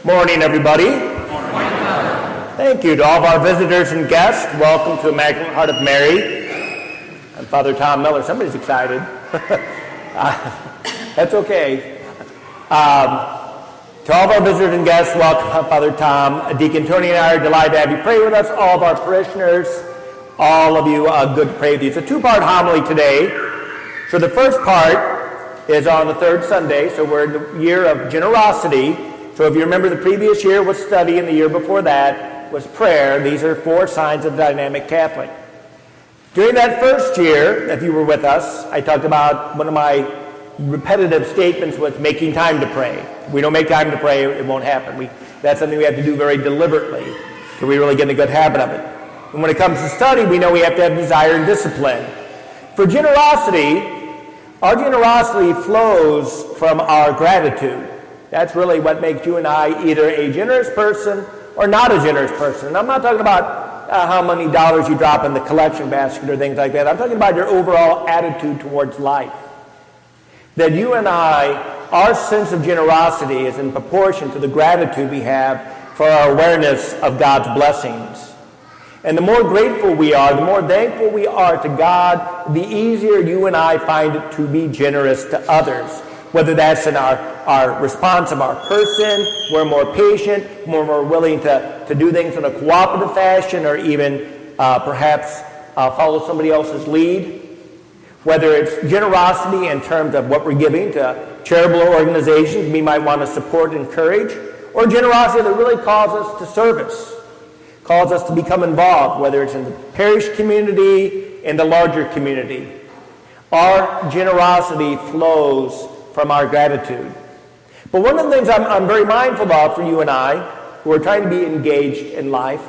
Morning, everybody. Thank you to all of our visitors and guests. Welcome to Immaculate Heart of Mary. I'm Father Tom Miller. Somebody's excited. That's okay. To all of our visitors and guests, welcome. I'm Father Tom. Deacon Tony and I are delighted to have you pray with us. All of our parishioners, all of you, good to pray with you. It's a two-part homily today. So the first part is on the third Sunday, so we're in the year of generosity. So if you remember, the previous year was study, and the year before that was prayer. These are 4 signs of dynamic Catholic. During that first year, if you were with us, I talked about one of my repetitive statements was making time to pray. If we don't make time to pray, it won't happen. That's something we have to do very deliberately so we really get in a good habit of it. And when it comes to study, we know we have to have desire and discipline. For generosity, our generosity flows from our gratitude. That's really what makes you and I either a generous person or not a generous person. And I'm not talking about how many dollars you drop in the collection basket or things like that. I'm talking about your overall attitude towards life. That you and I, our sense of generosity is in proportion to the gratitude we have for our awareness of God's blessings. And the more grateful we are, the more thankful we are to God, the easier you and I find it to be generous to others. Whether that's in our response of our person, we're more patient, we're more willing to do things in a cooperative fashion, or even perhaps follow somebody else's lead. Whether it's generosity in terms of what we're giving to charitable organizations we might want to support and encourage, or generosity that really calls us to service, calls us to become involved, whether it's in the parish community, in the larger community. Our generosity flows from our gratitude. But one of the things I'm very mindful of for you and I, who are trying to be engaged in life,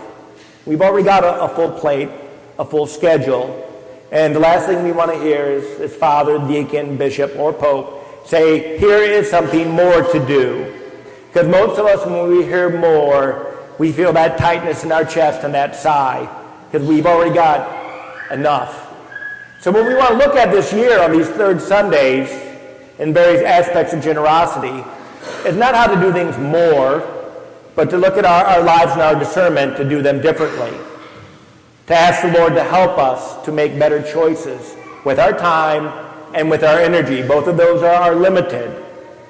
we've already got a full plate, a full schedule, and the last thing we want to hear is father, deacon, bishop, or pope say, here is something more to do. Because most of us, when we hear more, we feel that tightness in our chest and that sigh, because we've already got enough. So when we want to look at this year on these third Sundays, in various aspects of generosity, it's not how to do things more, but to look at our lives and our discernment to do them differently. To ask the Lord to help us to make better choices with our time and with our energy. Both of those are limited.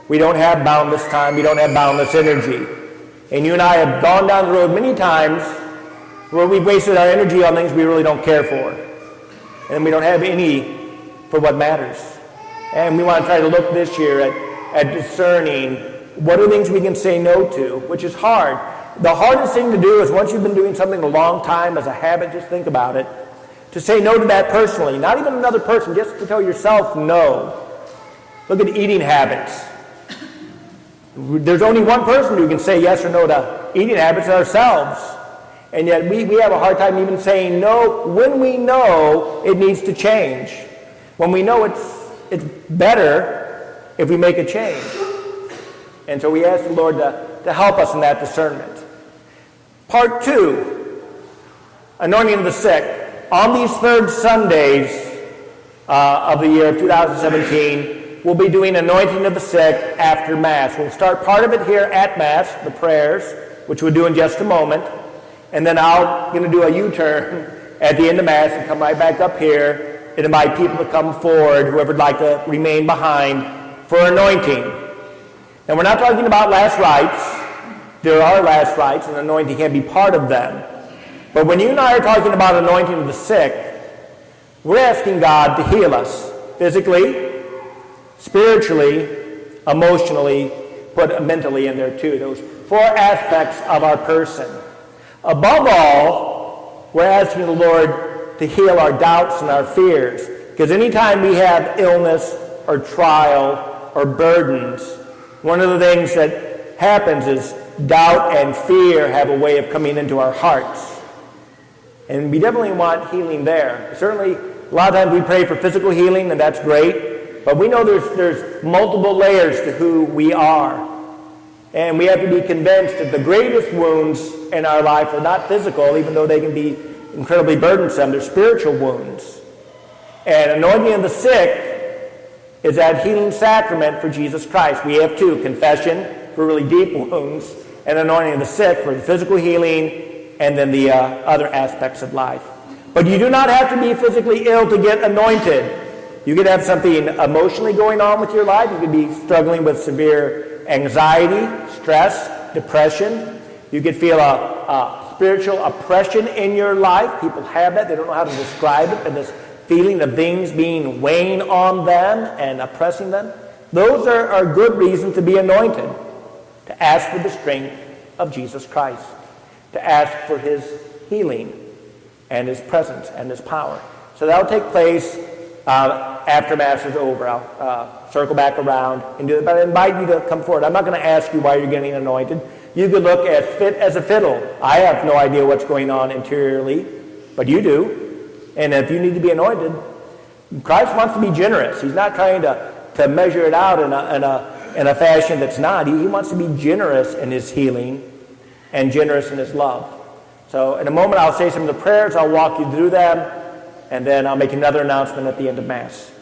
We don't have boundless time. We don't have boundless energy. And you and I have gone down the road many times where we've wasted our energy on things we really don't care for. And we don't have any for what matters. And we want to try to look this year at discerning what are things we can say no to, which is hard. The hardest thing to do is once you've been doing something a long time as a habit, just think about it, to say no to that personally, not even another person, just to tell yourself no. Look at eating habits. There's only one person who can say yes or no to eating habits, ourselves. And yet we have a hard time even saying no when we know it needs to change. When we know it's better if we make a change. And so we ask the Lord to help us in that discernment. Part 2, anointing of the sick. On these third Sundays of the year of 2017, we'll be doing anointing of the sick after Mass. We'll start part of it here at Mass, the prayers, which we'll do in just a moment. And then I'm going to do a U-turn at the end of Mass and come right back up here and invite people to come forward, whoever would like to remain behind, for anointing. And we're not talking about last rites. There are last rites, and anointing can be part of them. But when you and I are talking about anointing of the sick, we're asking God to heal us physically, spiritually, emotionally, put mentally in there too. Those 4 aspects of our person. Above all, we're asking the Lord to heal our doubts and our fears. Because anytime we have illness or trial or burdens, one of the things that happens is doubt and fear have a way of coming into our hearts. And we definitely want healing there. Certainly, a lot of times we pray for physical healing, and that's great. But we know there's multiple layers to who we are. And we have to be convinced that the greatest wounds in our life are not physical, even though they can be incredibly burdensome. They're spiritual wounds. And anointing of the sick is that healing sacrament for Jesus Christ. We have 2, confession for really deep wounds, and anointing the sick for the physical healing, and then the other aspects of life. But you do not have to be physically ill to get anointed. You could have something emotionally going on with your life. You could be struggling with severe anxiety, stress, depression. You could feel a spiritual oppression in your life. People have that. They don't know how to describe it, but this feeling of things being weighing on them and oppressing them. Those are good reasons to be anointed, to ask for the strength of Jesus Christ, to ask for his healing and his presence and his power. So that will take place after Mass is over. I'll circle back around and do it, but I invite you to come forward. I'm not going to ask you why you're getting anointed. You could look as fit as a fiddle. I have no idea what's going on interiorly, but you do. And if you need to be anointed, Christ wants to be generous. He's not trying to measure it out in a fashion that's not. He wants to be generous in his healing and generous in his love. So in a moment I'll say some of the prayers. I'll walk you through them, and then I'll make another announcement at the end of Mass.